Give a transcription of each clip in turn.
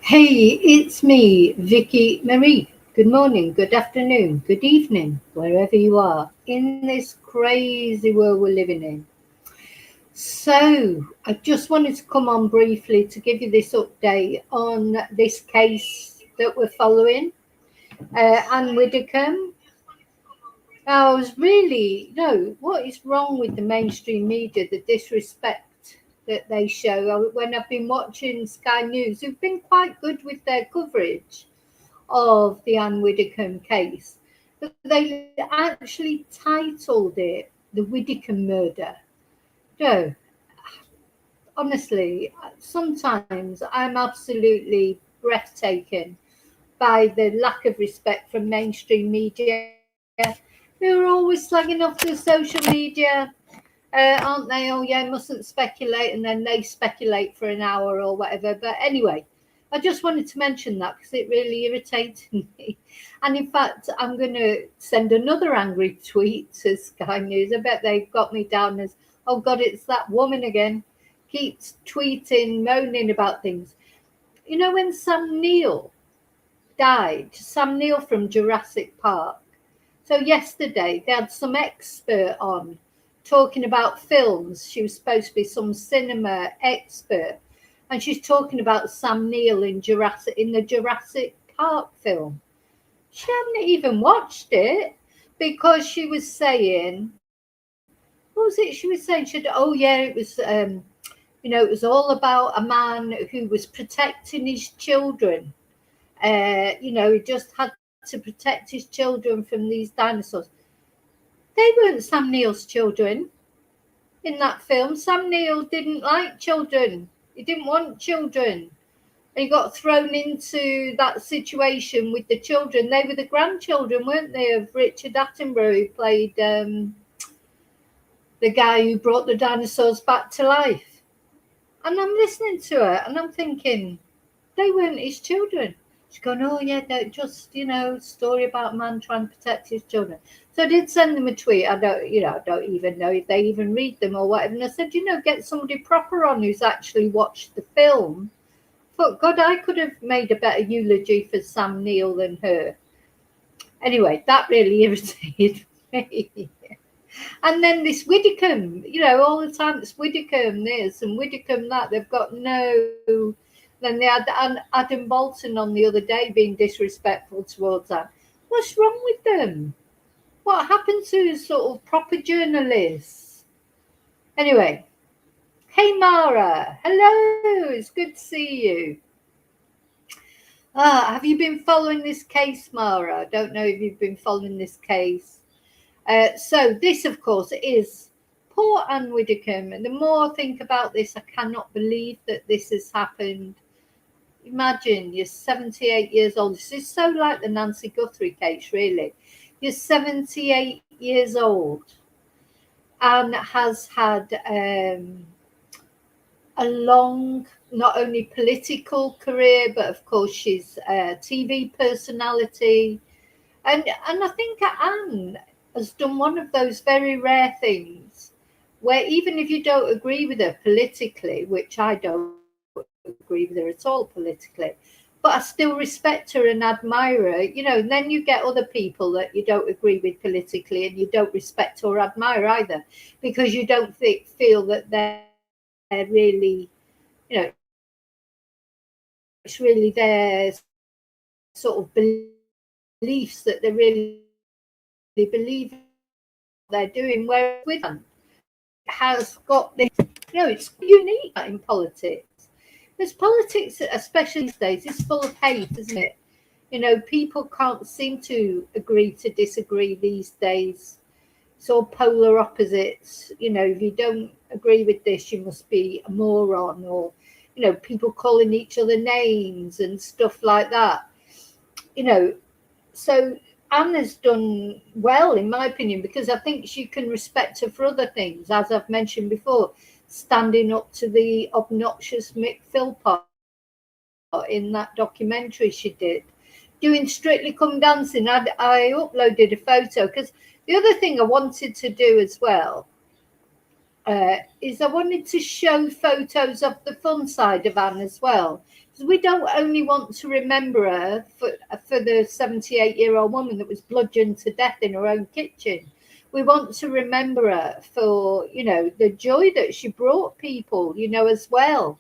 Hey, it's me, Vicky Marie. Good morning, good afternoon, good evening, wherever you are in this crazy world we're living in. So, I just wanted to come on briefly to give you this update on this case that we're following, Anne Widdicome. I was really, no, what is wrong with the mainstream media, the disrespect that they show? When I've been watching Sky News, who've been quite good with their coverage of the Anne Widdicombe case, but they actually titled it The Widdicombe Murder. No, honestly, sometimes I'm absolutely breathtaken by the lack of respect from mainstream media, who are always slagging off the social media, aren't they? Oh, yeah, mustn't speculate, and then they speculate for an hour or whatever. But anyway, I just wanted to mention that because it really irritated me. And in fact, I'm going to send another angry tweet to Sky News. I bet they've got me down as, oh God, it's that woman again. Keeps tweeting, moaning about things. You know, when Sam Neill died, Sam Neill from Jurassic Park. So yesterday they had some expert on talking about films. She was supposed to be some cinema expert, and she's talking about Sam Neill in the Jurassic Park film. She hadn't even watched it because she was saying, what was it? She was saying, oh yeah, it was it was all about a man who was protecting his children. He just had to protect his children from these dinosaurs. They weren't Sam Neill's children in that film. Sam Neill didn't like children. He didn't want children. And he got thrown into that situation with the children. They were the grandchildren, weren't they, of Richard Attenborough, who played the guy who brought the dinosaurs back to life. And I'm listening to her and I'm thinking, they weren't his children. She's going, oh yeah, they're just, story about a man trying to protect his children. So I did send them a tweet. I don't even know if they even read them or whatever. And I said, get somebody proper on who's actually watched the film. But God, I could have made a better eulogy for Sam Neill than her. Anyway, that really irritated me. And then this Widdicombe, all the time it's Widdicombe this and Widdicombe that. They've got no. Then they had Adam Bolton on the other day being disrespectful towards that. What's wrong with them? What happened to sort of proper journalists? Anyway, hey Mara, hello, it's good to see you. Have you been following this case, Mara? I don't know if you've been following this case. So this, of course, is poor Anne Widdicombe. And the more I think about this, I cannot believe that this has happened. Imagine you're 78 years old. This is so like the Nancy Guthrie case, really. You're 78 years old and has had a long, not only political career, but of course she's a TV personality. And I think Anne has done one of those very rare things where even if you don't agree with her politically, which I don't agree with her at all politically, but I still respect her and admire her, and then you get other people that you don't agree with politically and you don't respect or admire either because you don't feel that they're really, it's really their sort of beliefs that they're really believing what they're doing. Whereas with Anne, has got this, it's unique in politics. Because politics, especially these days, is full of hate, isn't it? People can't seem to agree to disagree these days. It's all polar opposites. If you don't agree with this, you must be a moron, or, people calling each other names and stuff like that. You know, so Anna's done well, in my opinion, because I think she can respect her for other things, as I've mentioned before, standing up to the obnoxious Mick Philpott in that documentary she did, doing Strictly Come Dancing. I uploaded a photo because the other thing I wanted to do as well is I wanted to show photos of the fun side of Anne as well. Because we don't only want to remember her for the 78-year-old woman that was bludgeoned to death in her own kitchen. We want to remember her for, the joy that she brought people, as well.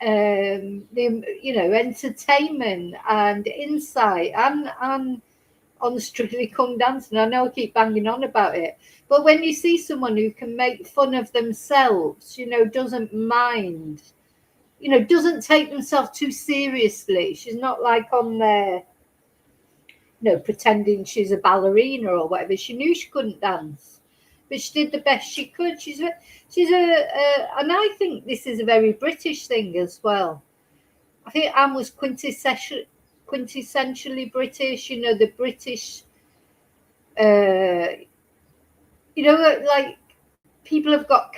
Entertainment and insight and on Strictly Come Dancing. I know I keep banging on about it, but when you see someone who can make fun of themselves, doesn't mind, doesn't take themselves too seriously. She's not like on there, pretending she's a ballerina or whatever. She knew she couldn't dance, but she did the best she could. And I think this is a very British thing as well. I think Anne was quintessentially British. The British. Like people have got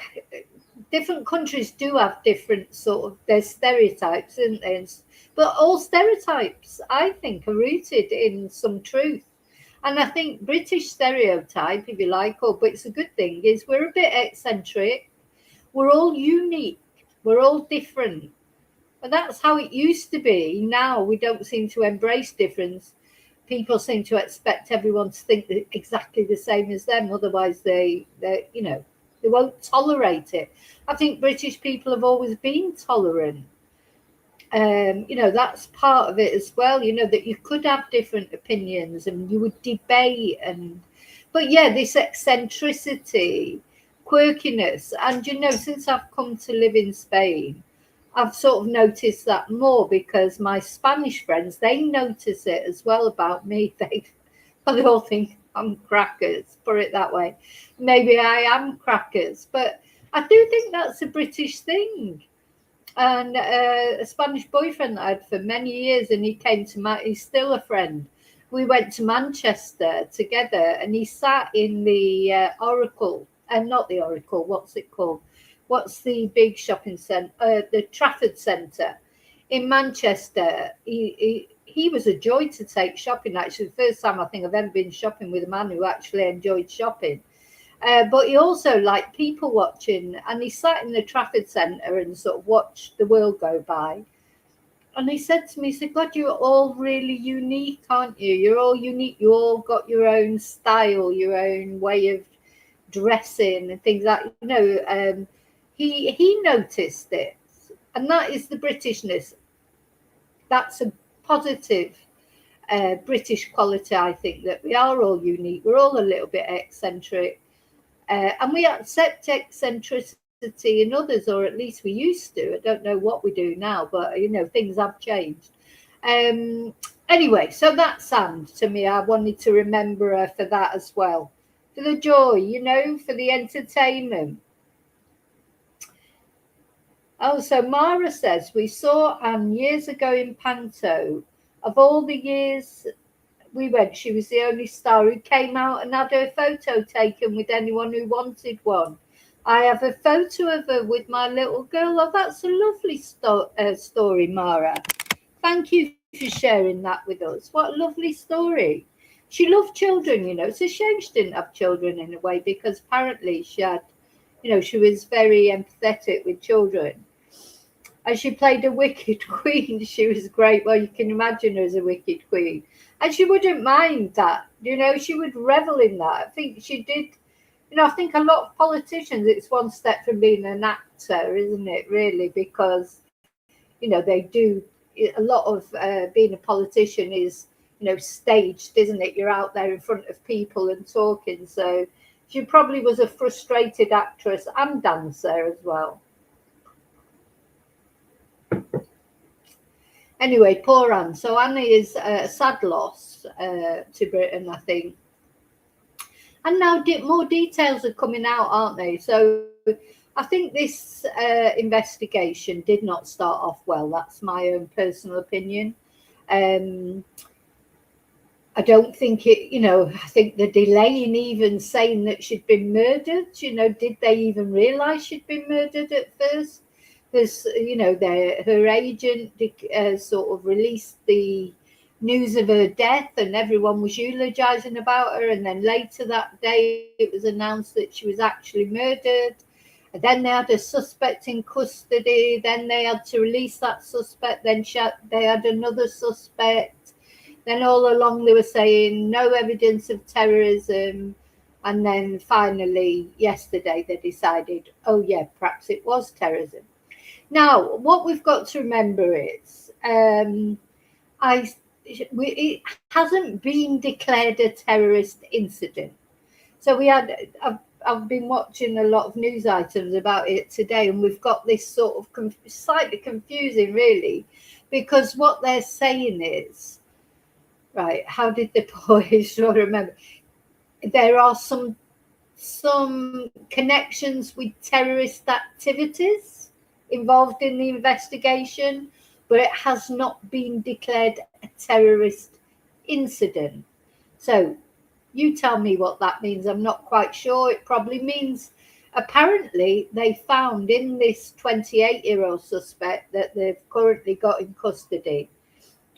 different countries do have different sort of their stereotypes, isn't there? But all stereotypes, I think, are rooted in some truth. And I think British stereotype, if you like, but it's a good thing, is we're a bit eccentric. We're all unique. We're all different. And that's how it used to be. Now we don't seem to embrace difference. People seem to expect everyone to think exactly the same as them. Otherwise, they won't tolerate it. I think British people have always been tolerant. That's part of it as well. That you could have different opinions and you would debate but this eccentricity, quirkiness, and since I've come to live in Spain, I've sort of noticed that more because my Spanish friends, they notice it as well about me. They all think I'm crackers, put it that way. Maybe I am crackers, but I do think that's a British thing. And a Spanish boyfriend that I had for many years, and he came to he's still a friend. We went to Manchester together, and he sat in the Oracle, and not the Oracle, what's it called? What's the big shopping centre? The Trafford Centre in Manchester. He was a joy to take shopping. Actually, the first time I think I've ever been shopping with a man who actually enjoyed shopping. But he also liked people watching, and he sat in the Trafford Centre and sort of watched the world go by. And he said to me, he said, God, you're all really unique, aren't you? You're all unique. You all got your own style, your own way of dressing and things like he noticed it. And that is the Britishness. That's a positive British quality, I think, that we are all unique. We're all a little bit eccentric. And we accept eccentricity in others, or at least we used to. I don't know what we do now, but things have changed. Anyway, so that's Anne to me. I wanted to remember her for that as well, for the joy, for the entertainment. Oh, so Mara says, we saw Anne years ago in Panto. Of all the years we went, she was the only star who came out and had her photo taken with anyone who wanted one. I have a photo of her with my little girl. Oh, that's a lovely story, Mara. Thank you for sharing that with us. What a lovely story. She loved children, It's a shame she didn't have children in a way, because apparently she had, she was very empathetic with children. And she played a wicked queen. She was great. Well, you can imagine her as a wicked queen. And she wouldn't mind that, she would revel in that. I think she did, I think a lot of politicians, it's one step from being an actor, isn't it, really? Because, they do, a lot of being a politician is, staged, isn't it? You're out there in front of people and talking. So she probably was a frustrated actress and dancer as well. Anyway, poor Anne. So Anne is a sad loss to Britain, I think. And now more details are coming out, aren't they? So I think this investigation did not start off well. That's my own personal opinion. I don't think it, I think the delay in even saying that she'd been murdered, did they even realise she'd been murdered at first? Because, her agent sort of released the news of her death, and everyone was eulogizing about her. And then later that day, it was announced that she was actually murdered. And then they had a suspect in custody. Then they had to release that suspect. Then they had another suspect. Then all along they were saying no evidence of terrorism. And then finally, yesterday, they decided, oh yeah, perhaps it was terrorism. Now, what we've got to remember is it hasn't been declared a terrorist incident. So I've been watching a lot of news items about it today, and we've got this sort of slightly confusing, really, because what they're saying is, right, how did the boys remember? There are some connections with terrorist activities involved in the investigation, but it has not been declared a terrorist incident. So you tell me what that means. I'm not quite sure. It probably means apparently they found in this 28-year-old suspect that they've currently got in custody.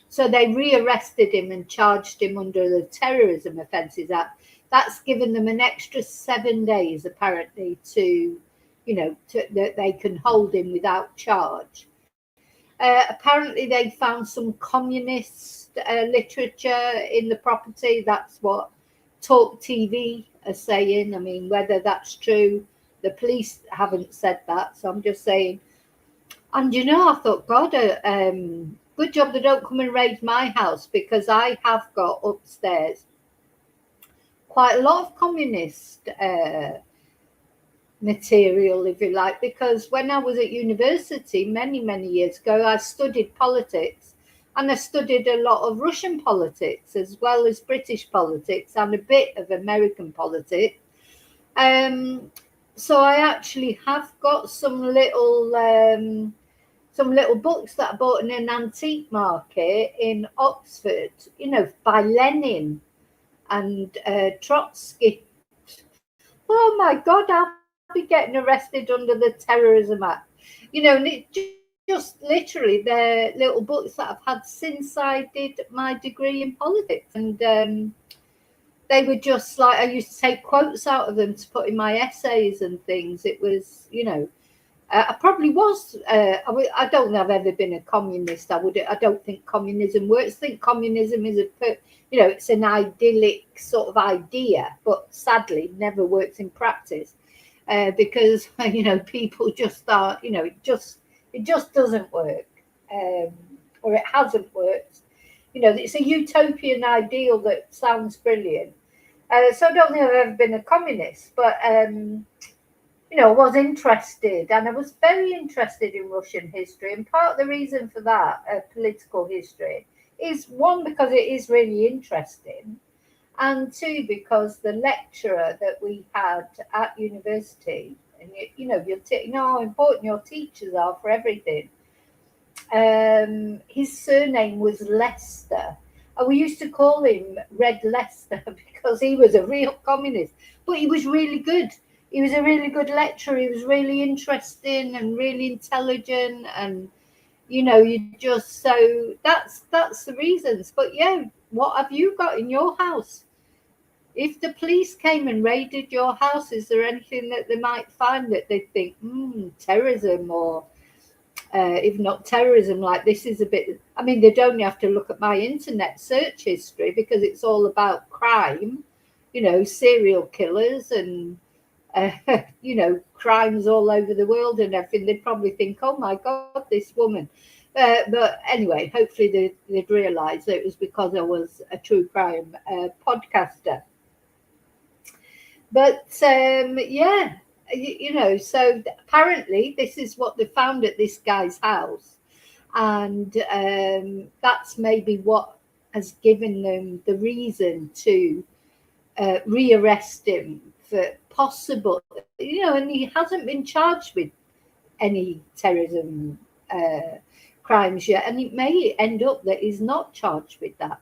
So they rearrested him and charged him under the Terrorism Offences Act. That's given them an extra 7 days, apparently, to that they can hold him without charge. Apparently, they found some communist literature in the property. That's what Talk TV are saying. I mean, whether that's true, the police haven't said that. So I'm just saying. And I thought, God, good job they don't come and raid my house, because I have got upstairs quite a lot of communist material, if you like, because when I was at university many, many years ago, I studied politics, and I studied a lot of Russian politics as well as British politics and a bit of American politics. So I actually have got some little books that I bought in an antique market in Oxford, by Lenin and Trotsky. Oh my God, I'll be getting arrested under the Terrorism Act. And it just literally, they're little books that I've had since I did my degree in politics. And they were just like, I used to take quotes out of them to put in my essays and things. It was, I probably was. I don't think I've ever been a communist. I don't think communism works. I think communism is it's an idyllic sort of idea, but sadly never works in practice, because people just are. It just doesn't work, or it hasn't worked. It's a utopian ideal that sounds brilliant. So I don't think I've ever been a communist, but. I was interested, and I was very interested in Russian history. And part of the reason for that, political history, is one, because it is really interesting, and two, because the lecturer that we had at university, and how important your teachers are for everything. His surname was Lester, and we used to call him Red Lester because he was a real communist, but he was really good. He was a really good lecturer. He was really interesting and really intelligent, and so that's the reasons. But yeah, what have you got in your house? If the police came and raided your house, is there anything that they might find that they think terrorism, or if not terrorism, like this is a bit? I mean, they'd only have to look at my internet search history, because it's all about crime, serial killers and crimes all over the world and everything. They'd probably think, oh my God, this woman. But anyway, hopefully they'd realise that it was because I was a true crime podcaster. But yeah, so apparently this is what they found at this guy's house. And that's maybe what has given them the reason to rearrest him for possible, and he hasn't been charged with any terrorism crimes yet, and it may end up that he's not charged with that.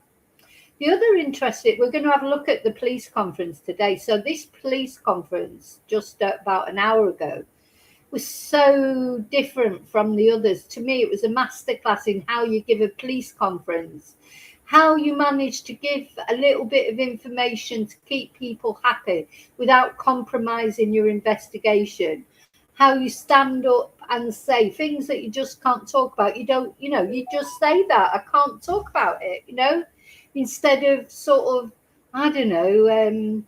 The other interesting, we're going to have a look at the police conference today. So this police conference just about an hour ago was so different from the others. To me, it was a masterclass in how you give a police conference how you manage to give a little bit of information to keep people happy without compromising your investigation, how you stand up and say things that you just can't talk about. You don't, you just say that I can't talk about it, instead of sort of, I don't know,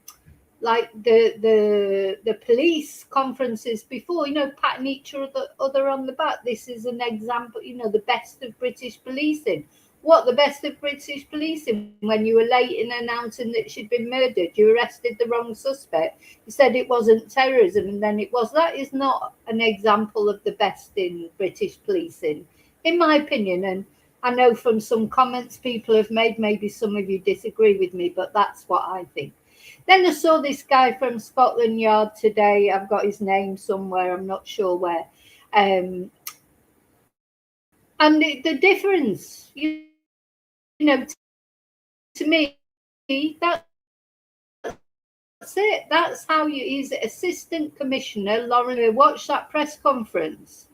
like the police conferences before, patting each other on the back. This is an example, the best of British policing. What the best of British policing? When you were late in announcing that she'd been murdered, you arrested the wrong suspect. You said it wasn't terrorism, and then it was. That is not an example of the best in British policing, in my opinion. And I know from some comments people have made, maybe some of you disagree with me, but that's what I think. Then I saw this guy from Scotland Yard today. I've got his name somewhere, I'm not sure where. And the difference, to me, that's it. That's how he's Assistant Commissioner Laurence. Watched that press conference.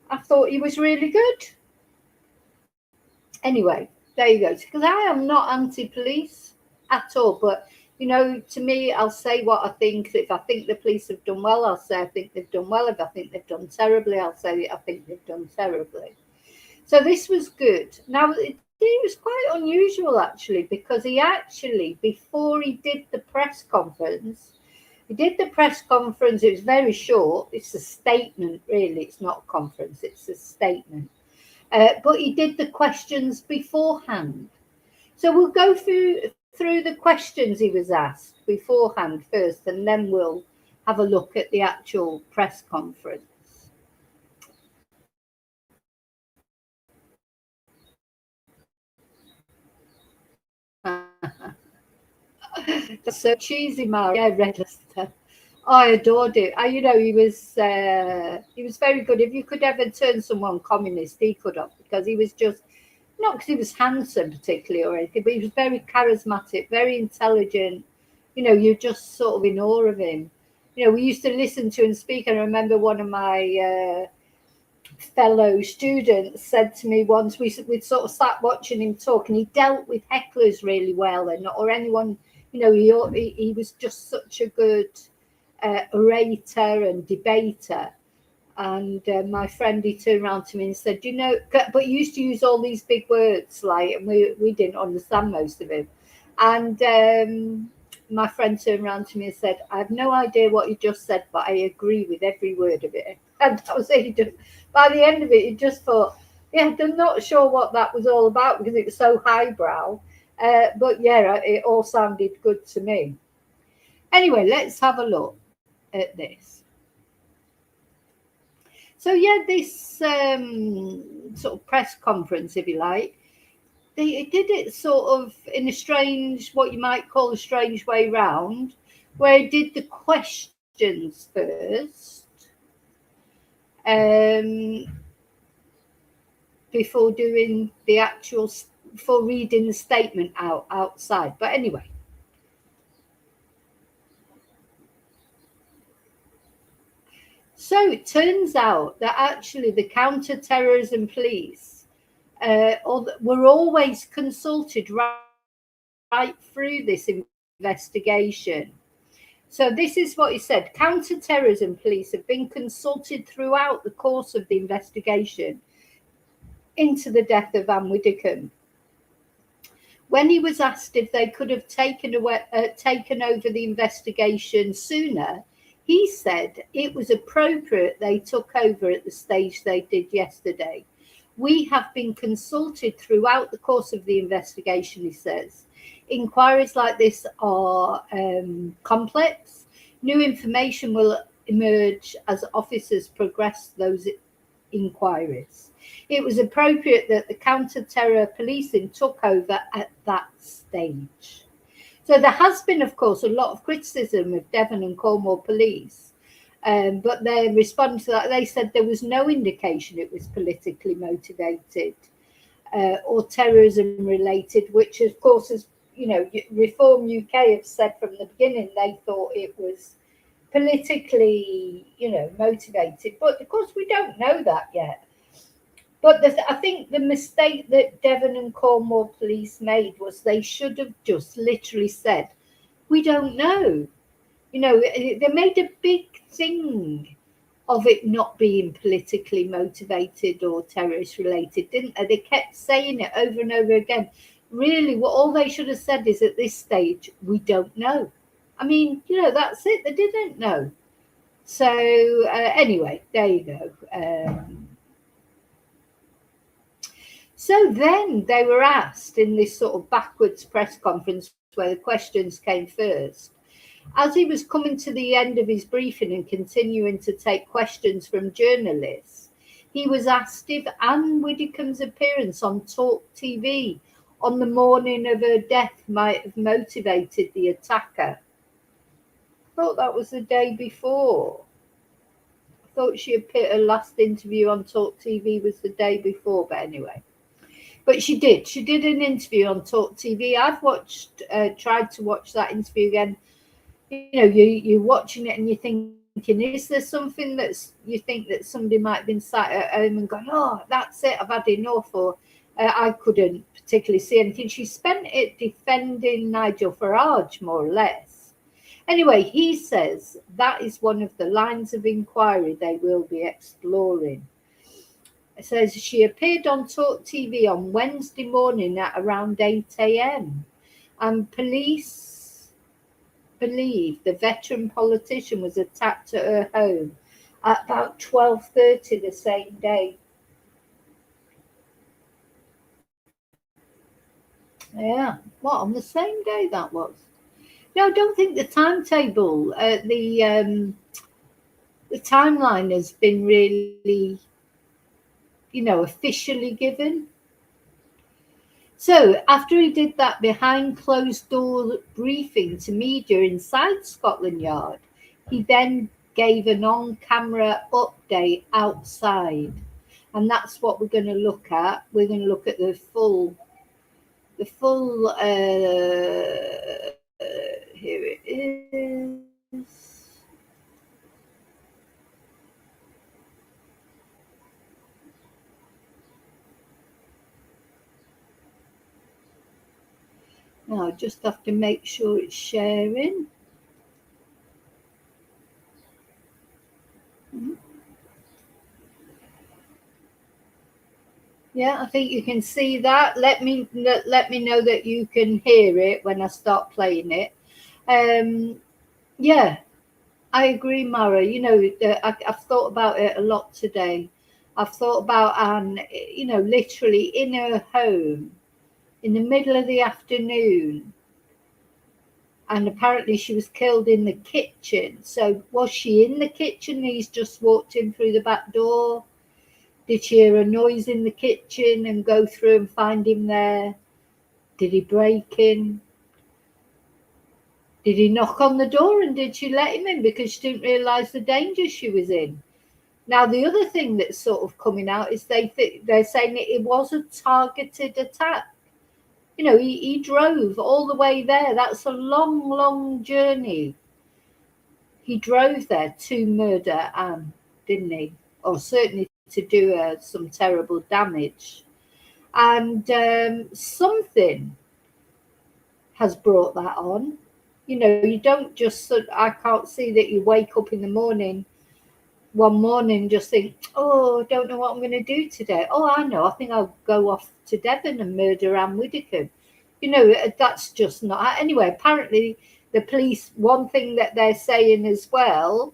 I thought he was really good. Anyway, there you go. Because I am not anti-police at all, but to me, I'll say what I think. If I think the police have done well, I'll say I think they've done well. If I think they've done terribly, I'll say I think they've done terribly. So this was good. Now, it was quite unusual, actually, because he actually, before he did the press conference, it was very short. It's a statement, really. It's not a conference. It's a statement. But he did the questions beforehand. So we'll go through the questions he was asked beforehand first, and then we'll have a look at the actual press conference. That's so cheesy, Mary. Yeah, Red Leicester. I adored it. He was very good. If you could ever turn someone communist, he could have, because he was just, not because he was handsome particularly or anything, but he was very charismatic, very intelligent. You're just sort of in awe of him. We used to listen to him speak. I remember one of my fellow students said to me once, we'd sort of sat watching him talk, and he dealt with hecklers really well, or anyone, he was just such a good orator and debater. And my friend, he turned around to me and said, but he used to use all these big words, like, and we didn't understand most of it. And my friend turned around to me and said, I have no idea what you just said, but I agree with every word of it. And that was it. By the end of it, he just thought, yeah, I'm not sure what that was all about, because it was so highbrow. But yeah, it all sounded good to me. Anyway, let's have a look at this. So yeah, this sort of press conference, if you like, they did it sort of in a strange, what you might call a strange way round, where he did the questions first, before doing the actual, before reading the statement outside. But anyway. So it turns out that actually the counter-terrorism police were always consulted right through this investigation. So this is what he said. Counter-terrorism police have been consulted throughout the course of the investigation into the death of Anne Widdicome. When he was asked if they could have taken over the investigation sooner, he said it was appropriate they took over at the stage they did yesterday. We have been consulted throughout the course of the investigation, he says. Inquiries like this are complex. New information will emerge as officers progress those inquiries. It was appropriate that the counter-terror policing took over at that stage. So there has been, of course, a lot of criticism of Devon and Cornwall police, but they responded to that. They said there was no indication it was politically motivated or terrorism related, which, of course, is, Reform UK have said from the beginning they thought it was politically, motivated. But of course, we don't know that yet. But I think the mistake that Devon and Cornwall police made was they should have just literally said, "We don't know." They made a big thing of it not being politically motivated or terrorist related, didn't they? They kept saying it over and over again. Really, what all they should have said is, at this stage, we don't know. I mean, that's it. They didn't know. So anyway, there you go. So then they were asked in this sort of backwards press conference where the questions came first. As he was coming to the end of his briefing and continuing to take questions from journalists, he was asked if Anne Widdicombe's appearance on Talk TV on the morning of her death might have motivated the attacker. I thought that was the day before. I thought her last interview on Talk TV was the day before, but anyway. But she did. She did an interview on Talk TV. I've tried to watch that interview again. You're watching it and you're thinking, is there something you think that somebody might have been sat at home and gone, oh, that's it, I've had enough, or I couldn't particularly see anything. She spent it defending Nigel Farage, more or less. Anyway, he says that is one of the lines of inquiry they will be exploring. It says she appeared on Talk TV on Wednesday morning at around 8 a.m. and police believe the veteran politician was attacked at her home at about 12:30 the same day. Yeah, what, on the same day that was? No, I don't think the timetable, the timeline has been really, officially given. So after he did that behind closed door briefing to media inside Scotland Yard, he then gave an on-camera update outside. And that's what we're going to look at. We're going to look at the full, here it is. Now I just have to make sure it's sharing. Yeah, I think you can see that. Let me know that you can hear it when I start playing it. Yeah, I agree, Mara. I've thought about it a lot today. I've thought about Anne, literally in her home in the middle of the afternoon. And apparently she was killed in the kitchen. So was she in the kitchen? He's just walked in through the back door. Did she hear a noise in the kitchen and go through and find him there? Did he break in? Did he knock on the door and did she let him in because she didn't realise the danger she was in? Now, the other thing that's sort of coming out is they're saying it was a targeted attack. He drove all the way there. That's a long, long journey. He drove there to murder Anne, didn't he? Or certainly to do some terrible damage. And something has brought that on. You don't just, I can't see that you wake up in the morning, one morning, just think, oh, I don't know what I'm going to do today. Oh, I know, I think I'll go off to Devon and murder Anne Widdicombe. That's just not. Anyway, apparently the police, one thing that they're saying as well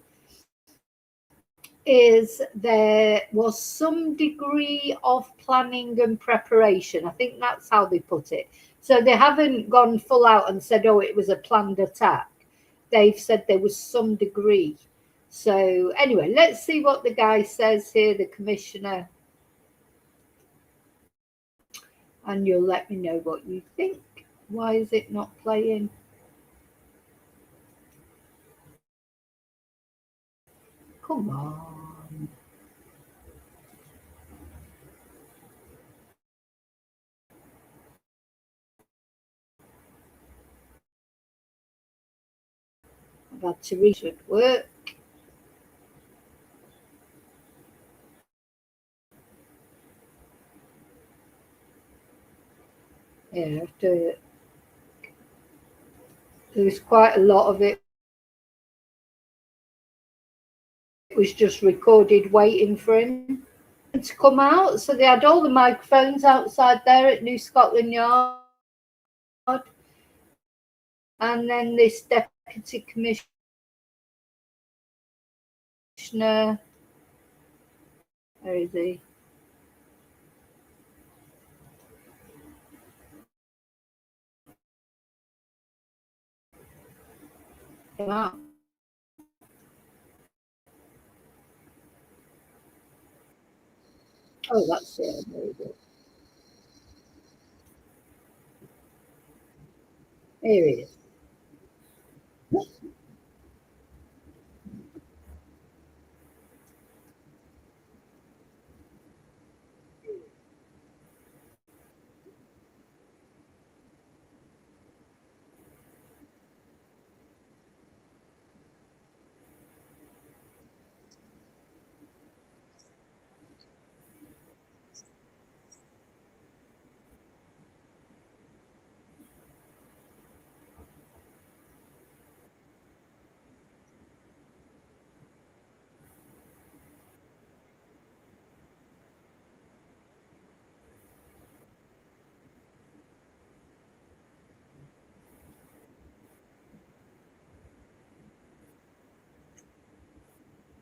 is there was some degree of planning and preparation. I think that's how they put it. So they haven't gone full out and said, oh, it was a planned attack. They've said there was some degree. So anyway, let's see what the guy says here, the commissioner. And you'll let me know what you think. Why is it not playing? Come on. I've had to reach at work. Yeah, there was quite a lot of it. It was just recorded waiting for him to come out. So they had all the microphones outside there at New Scotland Yard. And then this deputy commissioner, where is he? Wow. Oh, that's it. There we go. Here he is.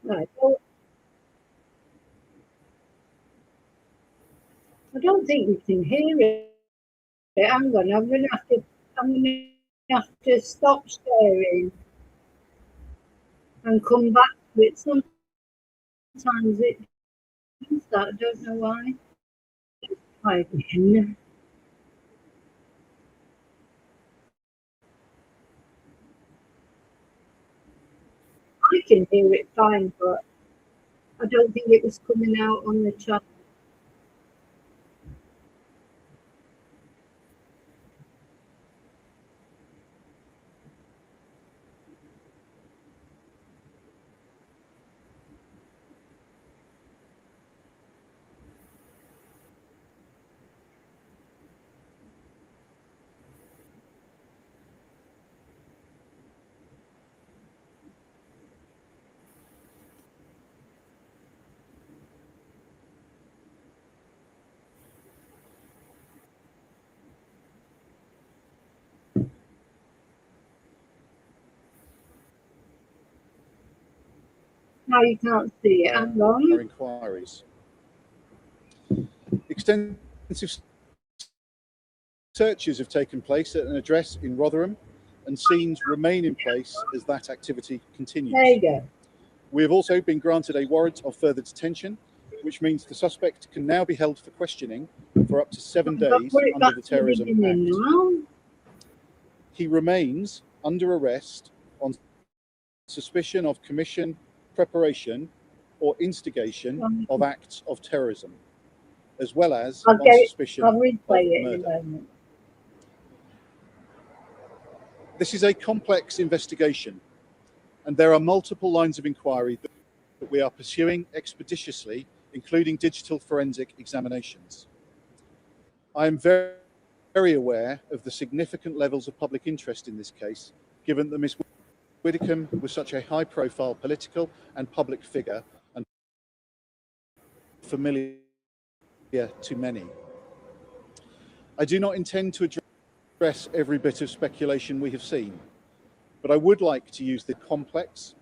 Right. Well, I don't think you can hear it. Hang on, I'm gonna have to stop sharing and come back to it. Sometimes it does that. I don't know why. Try again. I can hear it fine, but I don't think it was coming out on the chat. Now you can't see it. Hang Our on. inquiries. Extensive searches have taken place at an address in Rotherham, and scenes remain in place as that activity continues. There you go. We have also been granted a warrant of further detention, which means the suspect can now be held for questioning for up to 7 days Put it under back the to the Terrorism beginning Act. now. He remains under arrest on suspicion of commission, preparation, or instigation of acts of terrorism, as well as on suspicion I'll of replay it in a murder. moment. This is a complex investigation, and there are multiple lines of inquiry that we are pursuing expeditiously, including digital forensic examinations. I am very aware of the significant levels of public interest in this case, given that Ms. Widdicome was such a high-profile political and public figure and familiar to many. I do not intend to address every bit of speculation we have seen, but I would like to use the complex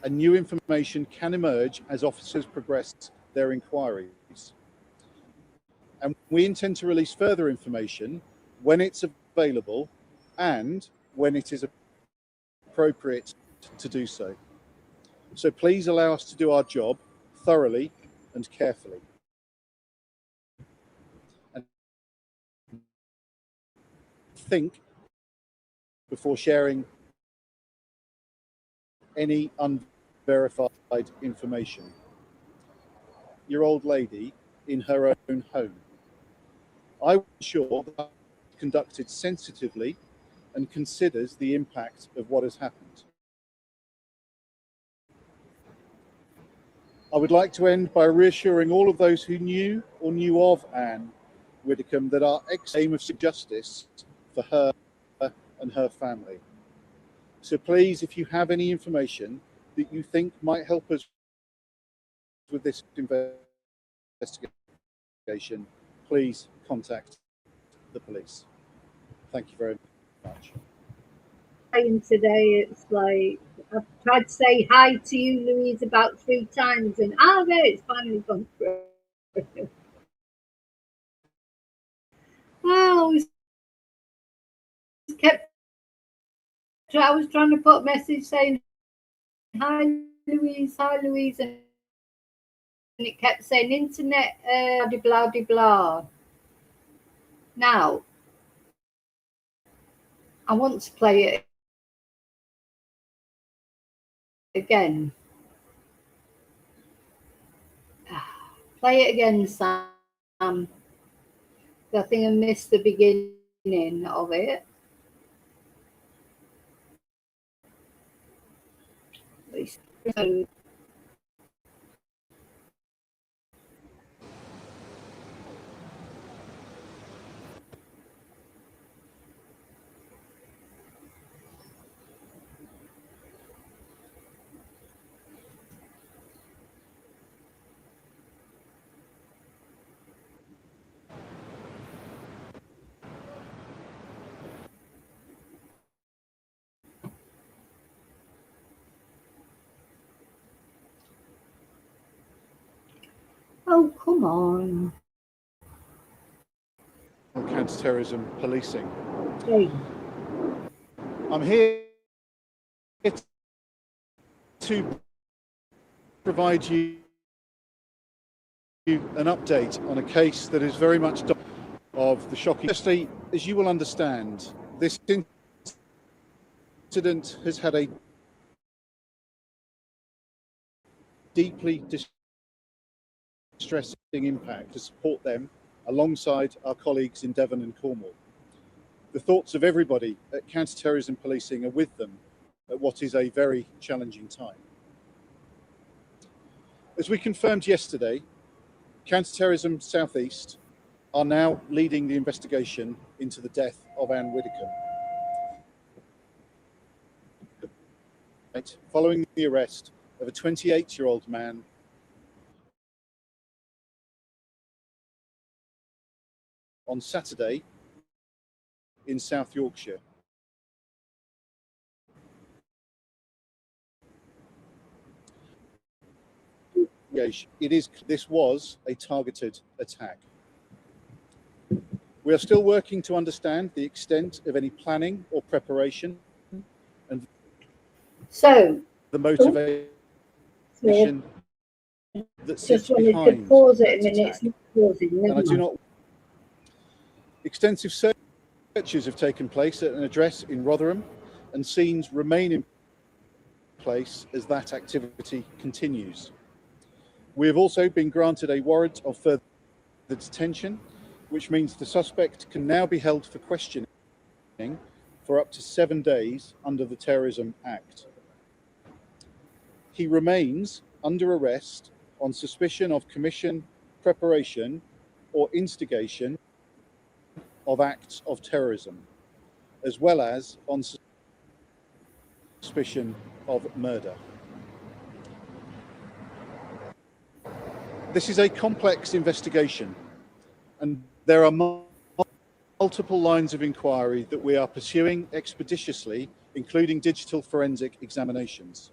and new information can emerge as officers progress their inquiries. And we intend to release further information when it's available and when it is appropriate to do so. So please allow us to do our job thoroughly and carefully. And think before sharing any unverified information. Your old lady in her own home. I was sure that conducted sensitively and considers the impact of what has happened. I would like to end by reassuring all of those who knew or knew of Anne Widdicome that our aim of justice for her and her family. So please, if you have any information that you think might help us with this investigation, please contact the police. Thank you very much. Today, it's like I've tried to say hi to you, Louise, about 3 times, and there it's finally gone through. Oh, I was trying to put a message saying hi, Louise, and it kept saying internet, blah blah blah. Now, I want to play it again. Play it again, Sam. I think I missed the beginning of it. So, oh, come on. Counter-terrorism policing. Hey. I'm here to provide you an update on a case that is very much of the shocking. Firstly, as you will understand, this incident has had a deeply distressing impact to support them alongside our colleagues in Devon and Cornwall. The thoughts of everybody at counter-terrorism policing are with them at what is a very challenging time. As we confirmed yesterday, Counter-Terrorism South East are now leading the investigation into the death of Anne Widdicome. Following the arrest of a 28-year-old man on Saturday in South Yorkshire. This was a targeted attack. We are still working to understand the extent of any planning or preparation and the motivation that sits behind that attack. And I do not. Extensive searches have taken place at an address in Rotherham, and scenes remain in place as that activity continues. We have also been granted a warrant of further detention, which means the suspect can now be held for questioning for up to 7 days under the Terrorism Act. He remains under arrest on suspicion of commission, preparation, or instigation of acts of terrorism, as well as on suspicion of murder. This is a complex investigation, and there are multiple lines of inquiry that we are pursuing expeditiously, including digital forensic examinations.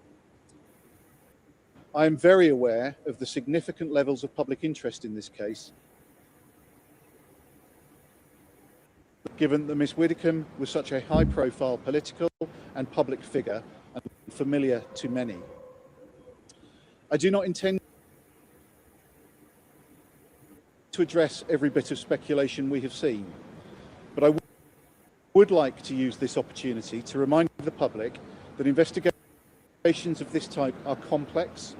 I am very aware of the significant levels of public interest in this case, given that Ms. Widdicome was such a high-profile political and public figure and familiar to many. I do not intend to address every bit of speculation we have seen, but I would like to use this opportunity to remind the public that investigations of this type are complex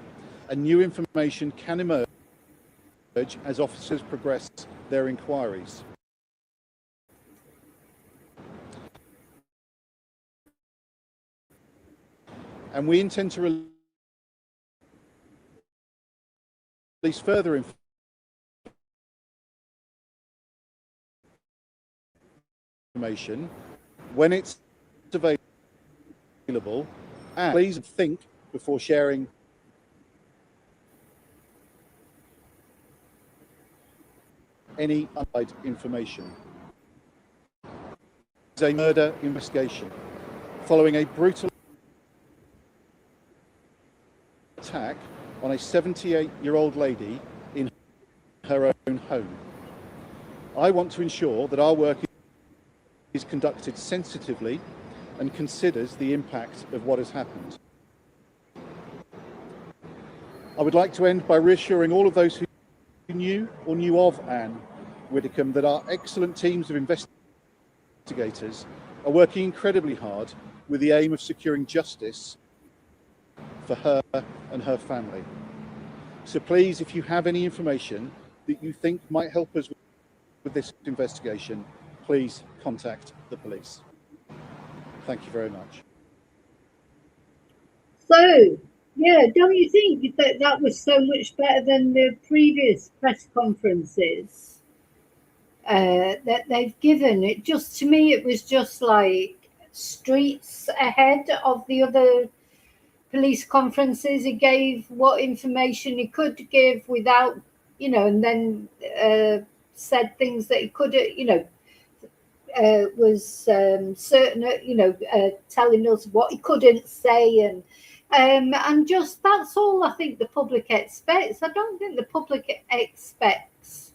and new information can emerge as officers progress their inquiries. And we intend to release further information information when it's available, and please think before sharing any unauthorized information. It's a murder investigation following a brutal attack on a 78-year-old lady in her own home. I want to ensure that our work is conducted sensitively and considers the impact of what has happened. I would like to end by reassuring all of those who knew or knew of Anne Widdicome that our excellent teams of investigators are working incredibly hard with the aim of securing justice for her and her family. So please, if you have any information that you think might help us with this investigation, please contact the police. Thank you very much. So, yeah, don't you think that that was so much better than the previous press conferences that they've given? It just, to me, it was just like streets ahead of the other police conferences. He gave what information he could give without, and then said things that he could, was certain, telling us what he couldn't say, and just that's all I think the public expects. I don't think the public expects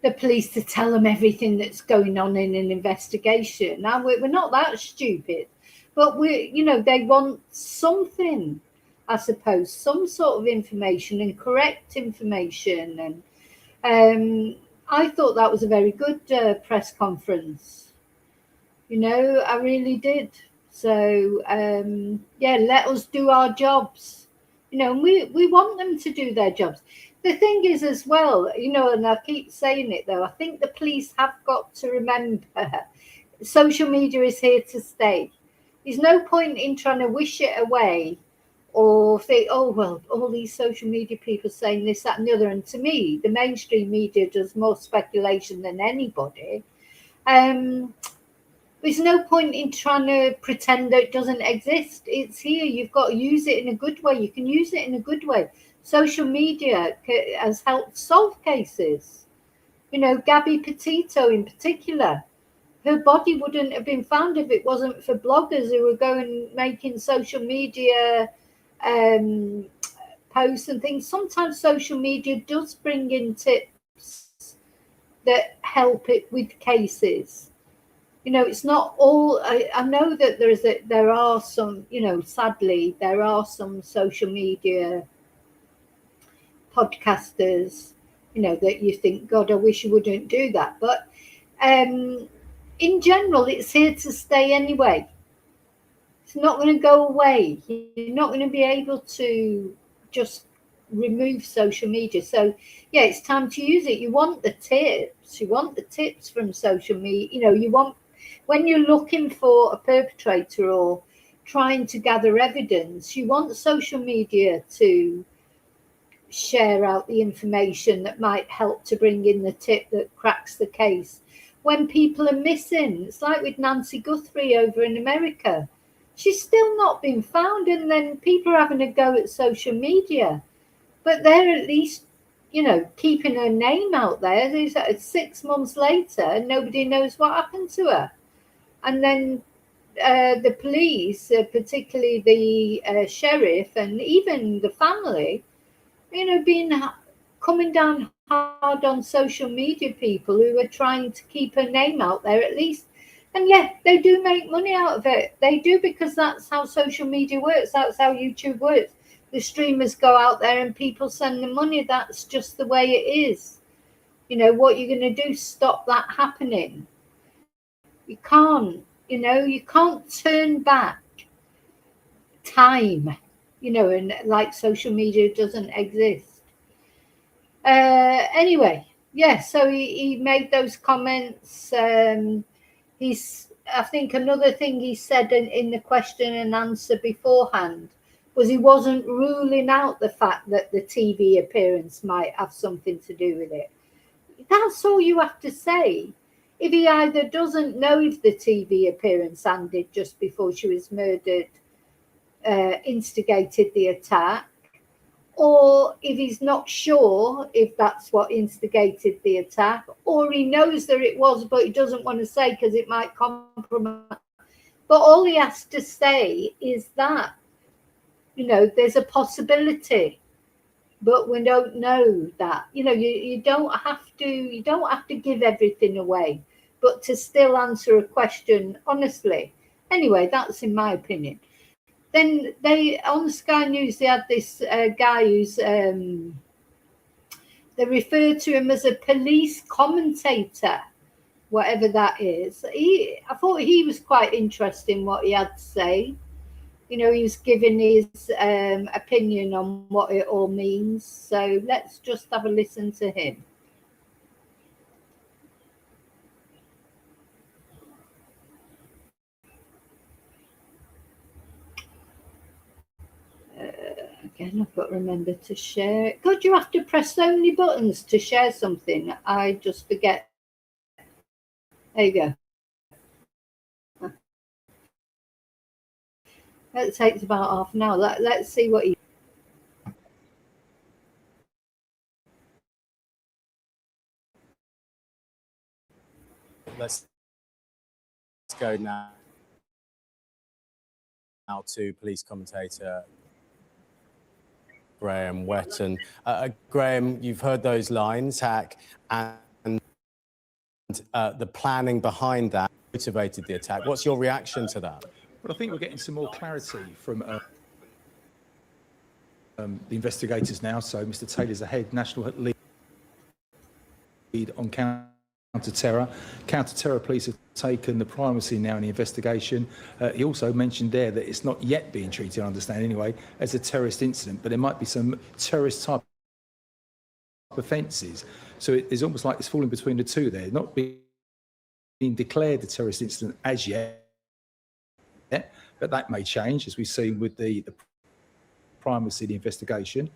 the police to tell them everything that's going on in an investigation. Now we're not that stupid, but they want something, I suppose, some sort of information and correct information. And I thought that was a very good press conference. I really did. So, let us do our jobs. And we want them to do their jobs. The thing is as well, and I keep saying it though, I think the police have got to remember social media is here to stay. There's no point in trying to wish it away or think, oh, well, all these social media people saying this, that, and the other. And to me, the mainstream media does more speculation than anybody. There's no point in trying to pretend that it doesn't exist. It's here. You've got to use it in a good way. You can use it in a good way. Social media has helped solve cases. Gabby Petito in particular. Her body wouldn't have been found if it wasn't for bloggers who were going making social media posts and things. Sometimes social media does bring in tips that help it with cases. It's not all. I know that there are some. Sadly, there are some social media podcasters. That you think, God, I wish you wouldn't do that. But in general, it's here to stay anyway. It's not going to go away. You're not going to be able to just remove social media. So, yeah, it's time to use it. You want the tips. You want the tips from social media. You want, when you're looking for a perpetrator or trying to gather evidence, you want social media to share out the information that might help to bring in the tip that cracks the case. When people are missing, it's like with Nancy Guthrie over in America. She's still not been found, and then people are having a go at social media. But they're at least, keeping her name out there. 6 months later, nobody knows what happened to her. And then the police, particularly the sheriff and even the family, coming down hard on social media people who are trying to keep her name out there at least. And yeah, they do make money out of it. They do, because that's how social media works. That's how YouTube works. The streamers go out there and people send them money. That's just the way it is. What you're going to do, stop that happening. You can't, you can't turn back time, and like social media doesn't exist. Anyway, yeah, so he made those comments. I think another thing he said in the question and answer beforehand was he wasn't ruling out the fact that the TV appearance might have something to do with it. That's all you have to say. if he either doesn't know if the TV appearance ended just before she was murdered instigated the attack, or if he's not sure if that's what instigated the attack, or he knows that it was, but he doesn't want to say because it might compromise. But all he has to say is that, you know, there's a possibility, but we don't know that. You know, you don't have to give everything away, but to still answer a question honestly. Anyway, that's in my opinion. Then they, on Sky News, they had this guy who's they refer to him as a police commentator, whatever that is. I thought he was quite interesting what he had to say. You know, he was giving his opinion on what it all means. So let's just have a listen to him. Again, I've got to remember to share. God, you have to press so many buttons to share something. I just forget. There you go. That takes about half an hour. Let's see what he... Let's go now to police commentator Graham Wetton. Graham, you've heard those lines, hack, and the planning behind that motivated the attack. What's your reaction to that? Well, I think we're getting some more clarity from the investigators now. So Mr. Taylor's the head national lead on counter-terror. Counter-terror police have taken the primacy now in the investigation. He also mentioned there that it's not yet being treated, I understand anyway, as a terrorist incident, but there might be some terrorist type offences. So it's almost like it's falling between the two there, not being declared a terrorist incident as yet, but that may change, as we've seen with the primacy of the investigation.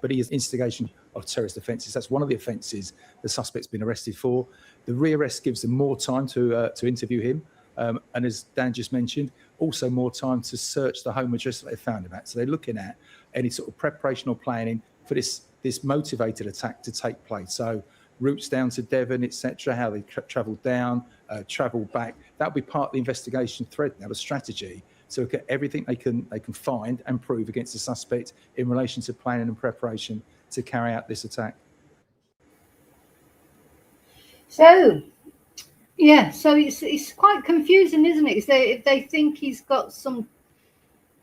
But he is instigation of terrorist offences. That's one of the offences the suspect's been arrested for. The rearrest gives them more time to interview him, and as Dan just mentioned, also more time to search the home address that they found him at. So they're looking at any sort of preparation or planning for this motivated attack to take place. So routes down to Devon, etc., how they travelled down, travelled back. That'll be part of the investigation thread now, the strategy. So look at everything they can find and prove against the suspect in relation to planning and preparation to carry out this attack. So, yeah, so it's quite confusing, isn't it? If they think he's got some,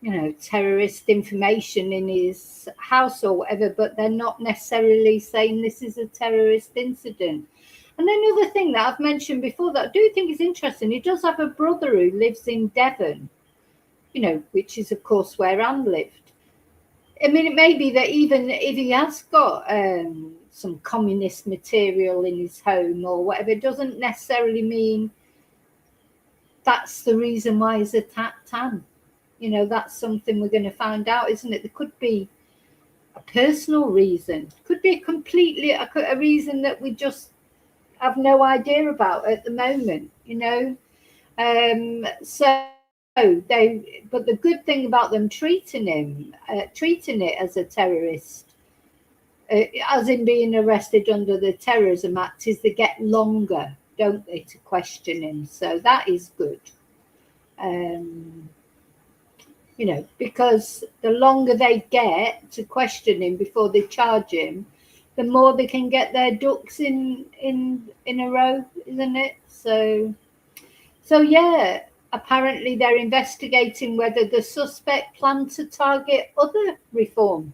you know, terrorist information in his house or whatever, but they're not necessarily saying this is a terrorist incident. And another thing that I've mentioned before that I do think is interesting, he does have a brother who lives in Devon, you know, which is, of course, where Anne lived. I mean, it may be that even if he has got some communist material in his home or whatever, it doesn't necessarily mean that's the reason why he's attacked Anne. You know, that's something we're going to find out, isn't it? There could be a personal reason, could be a reason that we just have no idea about at the moment, you know. But the good thing about them treating it as a terrorist, as in being arrested under the Terrorism Act, is they get longer, don't they, to question him. So that is good. You know, because the longer they get to question him before they charge him, the more they can get their ducks in a row, isn't it? So yeah, apparently they're investigating whether the suspect planned to target other reform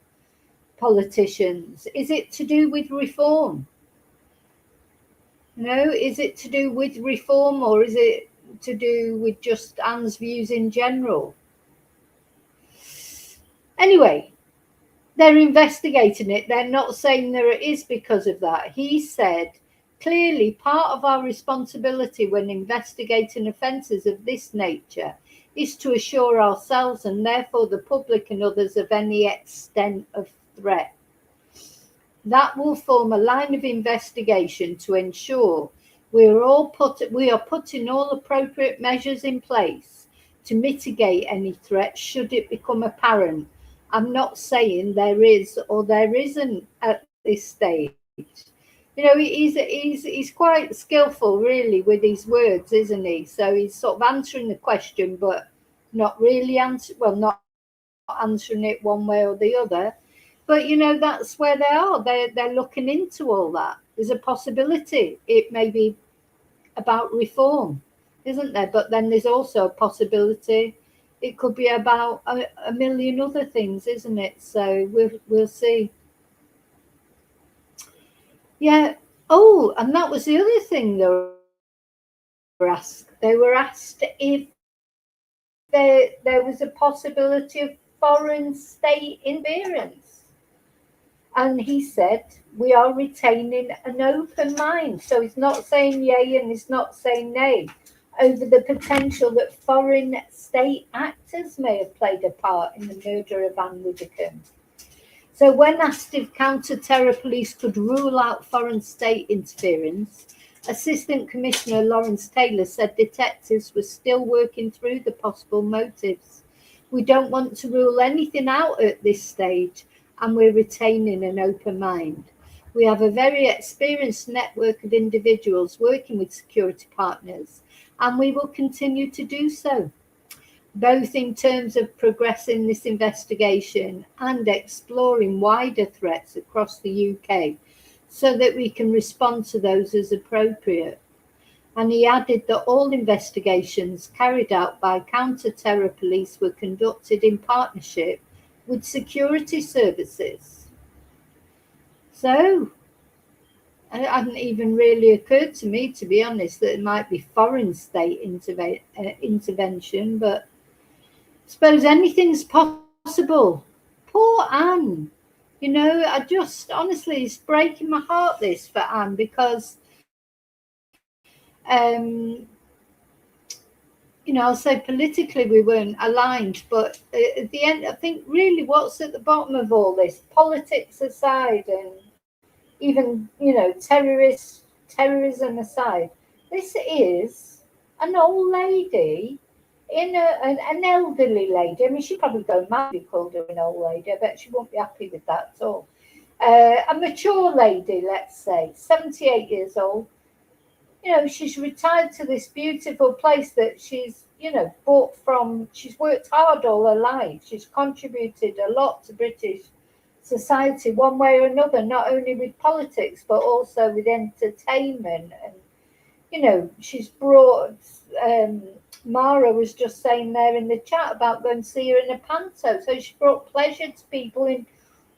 politicians. Is it to do with reform? No, is it to do with reform, or is it to do with just Anne's views in general? Anyway, they're investigating it. They're not saying there it is because of that. He said, clearly, part of our responsibility when investigating offences of this nature is to assure ourselves and therefore the public and others of any extent of threat. That will form a line of investigation to ensure We are putting all appropriate measures in place to mitigate any threats should it become apparent. I'm not saying there is or there isn't at this stage. You know, he's quite skillful, really, with his words, isn't he? So he's sort of answering the question, but not really not answering it one way or the other. But you know, that's where they are. They're looking into all that. There's a possibility it may be about reform, isn't there? But then there's also a possibility it could be about a million other things, isn't it? So we'll see. Yeah. Oh, and that was the other thing they were asked. They were asked if there was a possibility of foreign state interference. And he said, we are retaining an open mind. So he's not saying yay and he's not saying nay over the potential that foreign state actors may have played a part in the murder of Anne Widdicome. So when asked if counter-terror police could rule out foreign state interference, Assistant Commissioner Laurence said detectives were still working through the possible motives. We don't want to rule anything out at this stage, and we're retaining an open mind. We have a very experienced network of individuals working with security partners, and we will continue to do so, both in terms of progressing this investigation and exploring wider threats across the UK so that we can respond to those as appropriate. And he added that all investigations carried out by counter-terror police were conducted in partnership with security services. So it hadn't even really occurred to me, to be honest, that it might be foreign state intervention, but I suppose anything's possible. Poor Anne. You know, I just, honestly, it's breaking my heart, this, for Anne, because, you know, I'll say politically we weren't aligned, but at the end, I think really what's at the bottom of all this, politics aside and even, you know, terrorism aside, this is an old lady an elderly lady. I mean, she'd probably go mad if you called her an old lady. I bet she won't be happy with that at all. A mature lady, let's say, 78 years old. You know, she's retired to this beautiful place that she's, you know, bought from. She's worked hard all her life. She's contributed a lot to British society one way or another, not only with politics, but also with entertainment. And, you know, she's brought... Mara was just saying there in the chat about going to see her in a panto. So she brought pleasure to people in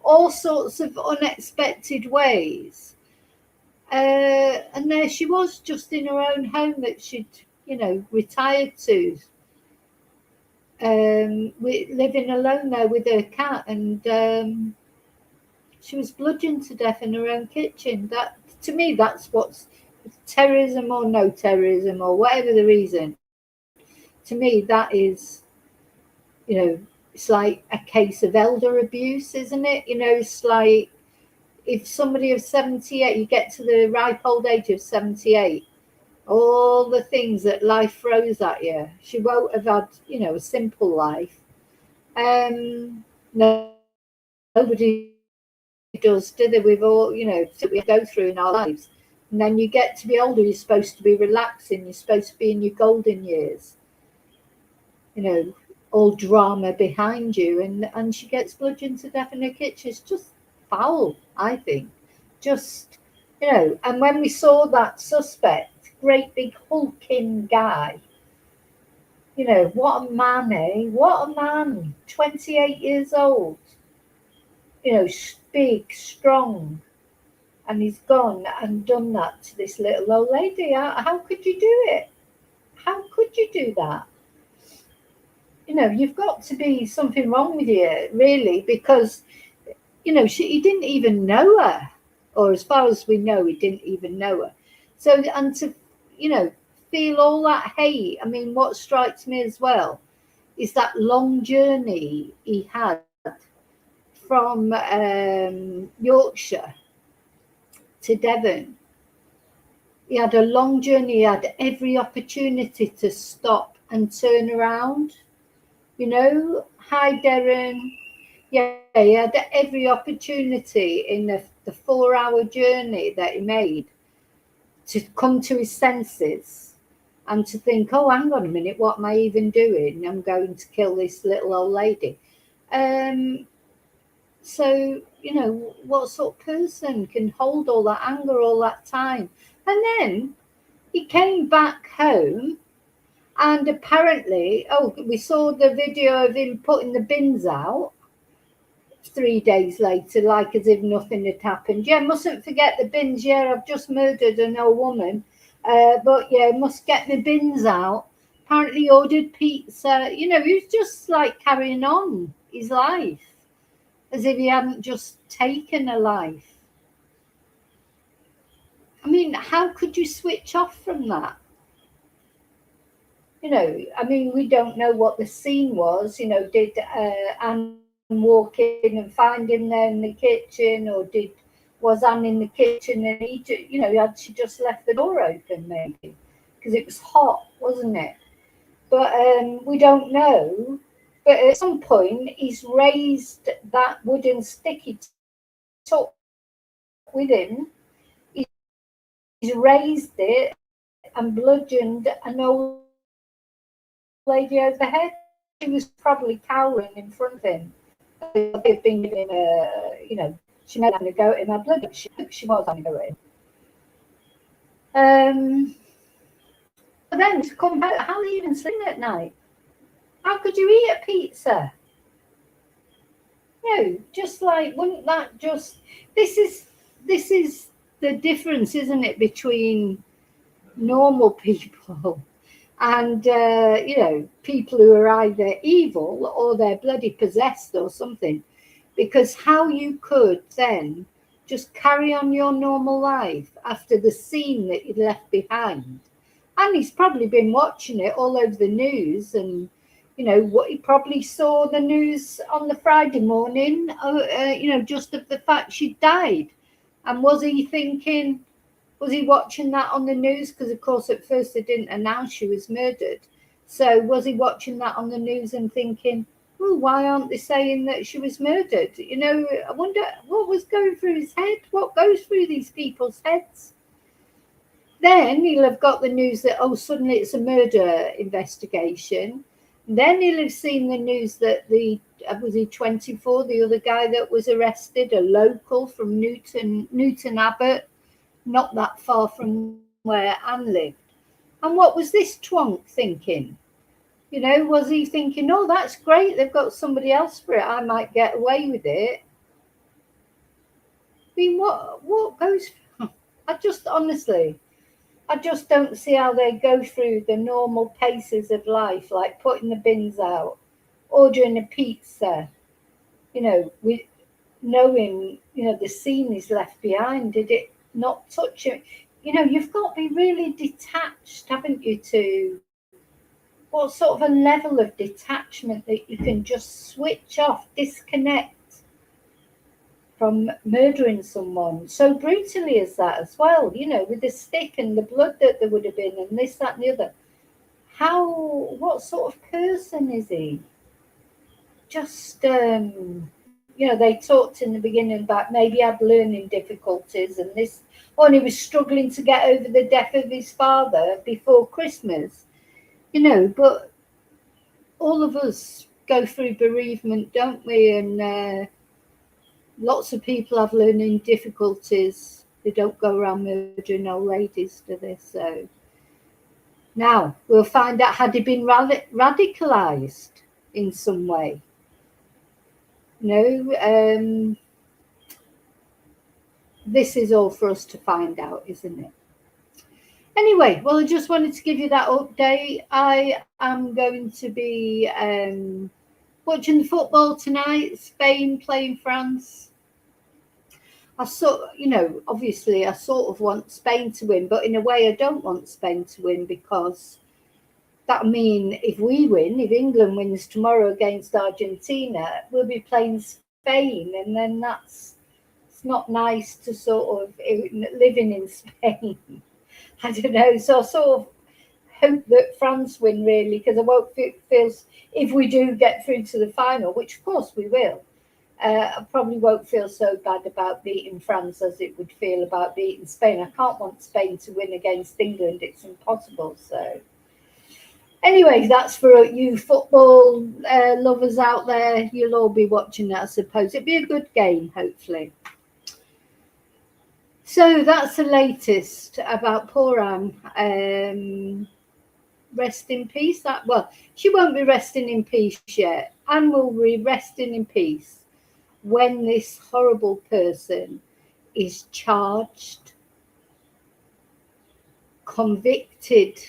all sorts of unexpected ways. And there she was, just in her own home that she'd, you know, retired to, living alone there with her cat. And she was bludgeoned to death in her own kitchen. That, to me, that's what's terrorism or no terrorism or whatever the reason. To me, that is, you know, it's like a case of elder abuse, isn't it? You know, it's like if somebody of 78, you get to the ripe old age of 78, all the things that life throws at you, she won't have had, you know, a simple life. Nobody does, do they? We've all, you know, that we go through in our lives. And then you get to be older, you're supposed to be relaxing, you're supposed to be in your golden years. You know, all drama behind you, and she gets bludgeoned to death in her kitchen. It's just foul, I think. Just, you know, and when we saw that suspect, great big hulking guy, you know, what a man, eh? What a man, 28 years old, you know, big, strong, and he's gone and done that to this little old lady. How could you do it? How could you do that? You know, you've got to be something wrong with you, really, because, you know, he didn't even know her, or as far as we know, he didn't even know her. So, and to, you know, feel all that hate, I mean, what strikes me as well is that long journey he had from Yorkshire to Devon. He had a long journey. He had every opportunity to stop and turn around. You know, hi Darren. Yeah, he had every opportunity in the 4-hour journey that he made to come to his senses and to think, oh, hang on a minute, what am I even doing? I'm going to kill this little old lady. So, you know, what sort of person can hold all that anger all that time? And then he came back home, and apparently, we saw the video of him putting the bins out 3 days later, like as if nothing had happened. Yeah, mustn't forget the bins. Yeah, I've just murdered an old woman. But yeah, must get the bins out. Apparently he ordered pizza. You know, he was just like carrying on his life as if he hadn't just taken a life. I mean, how could you switch off from that? You know, I mean, we don't know what the scene was. You know, did Anne walk in and find him there in the kitchen, or was Anne in the kitchen and had she just left the door open maybe because it was hot, wasn't it? But we don't know. But at some point, he's raised that wooden stick he took with him. He's raised it and bludgeoned an old lady over the head. She was probably cowering in front of him. They've been giving she made having a go at him. I bloody she was having a go at him. But then to come back, how are you even sleeping at night? How could you eat a pizza? No, just like, wouldn't that just, this is the difference, isn't it, between normal people and people who are either evil or they're bloody possessed or something. Because how you could then just carry on your normal life after the scene that you left behind. And he's probably been watching it all over the news, and what he probably saw the news on the Friday morning, just of the fact she died. And was he watching that on the news? Because of course at first they didn't announce she was murdered. So was he watching that on the news and thinking, oh, why aren't they saying that she was murdered? I wonder what was going through his head. What goes through these people's heads? Then he'll have got the news that, suddenly it's a murder investigation. Then he'll have seen the news that was he 24, the other guy that was arrested, a local from Newton Abbot, not that far from where Anne lived. And what was this twonk thinking? Was he thinking, oh, that's great, they've got somebody else for it, I might get away with it? I mean, what goes, I just don't see how they go through the normal paces of life, like putting the bins out, ordering a pizza, with knowing, the scene is left behind. Did it not touch you? You've got to be really detached, haven't you, to what sort of a level of detachment that you can just switch off, disconnect from murdering someone so brutally as that as well, with the stick and the blood that there would have been and this, that and the other. What sort of person is he? Just, they talked in the beginning about maybe had learning difficulties and this, and he was struggling to get over the death of his father before Christmas, but all of us go through bereavement, don't we? And lots of people have learning difficulties. They don't go around murdering old ladies, do they? So now we'll find out, had he been radicalized in some way? No, this is all for us to find out, isn't it? Anyway, well, I just wanted to give you that update. I am going to be watching the football tonight, Spain playing France. Obviously I sort of want Spain to win, but in a way I don't want Spain to win, because that mean if we win, if England wins tomorrow against Argentina, we'll be playing Spain, and then it's not nice to sort of living in Spain. I don't know. So I sort of hope that France win, really, because I won't feel if we do get through to the final, which of course we will. I probably won't feel so bad about beating France as it would feel about beating Spain. I can't want Spain to win against England. It's impossible. So anyway, that's for you football lovers out there. You'll all be watching that, I suppose. It'll be a good game, hopefully. So that's the latest about poor Anne. Rest in peace. Well, she won't be resting in peace yet. Anne will be resting in peace when this horrible person is charged, convicted,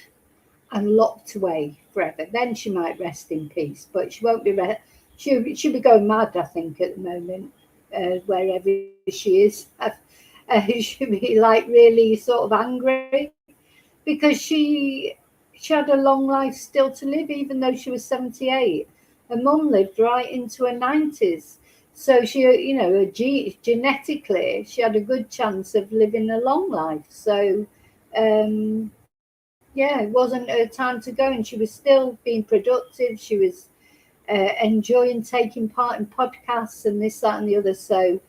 and locked away forever. Then she might rest in peace, but she won't be. She'll be going mad, I think, at the moment, wherever she is. She'll be like really sort of angry because she had a long life still to live, even though she was 78. Her mum lived right into her 90s. So she, genetically, she had a good chance of living a long life. So, it wasn't her time to go, and she was still being productive. She was enjoying taking part in podcasts and this, that, and the other. So,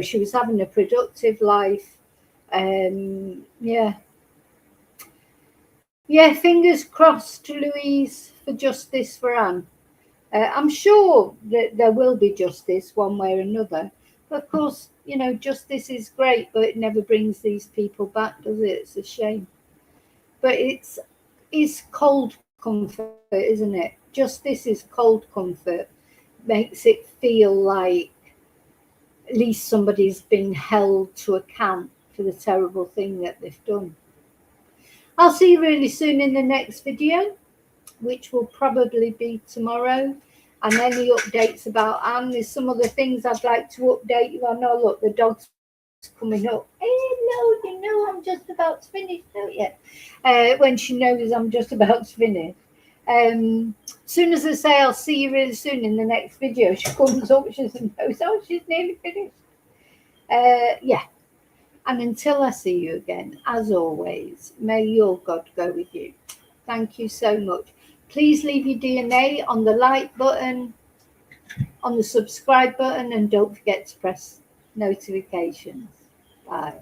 she was having a productive life. Fingers crossed, Louise, for justice for Anne. I'm sure that there will be justice one way or another. But of course, justice is great, but it never brings these people back, does it? It's a shame. But it's cold comfort, isn't it? Justice is cold comfort. Makes it feel like at least somebody's been held to account for the terrible thing that they've done. I'll see you really soon in the next video, which will probably be tomorrow. And any updates about Anne. There's some other things I'd like to update you on. Oh, look, the dog's coming up. Hello, I'm just about to finish. Not yet. When she knows I'm just about to finish. Soon as I say I'll see you really soon in the next video, she comes up, she knows, she's nearly finished. And until I see you again, as always, may your God go with you. Thank you so much. Please leave your DNA on the like button, on the subscribe button, and don't forget to press notifications. Bye.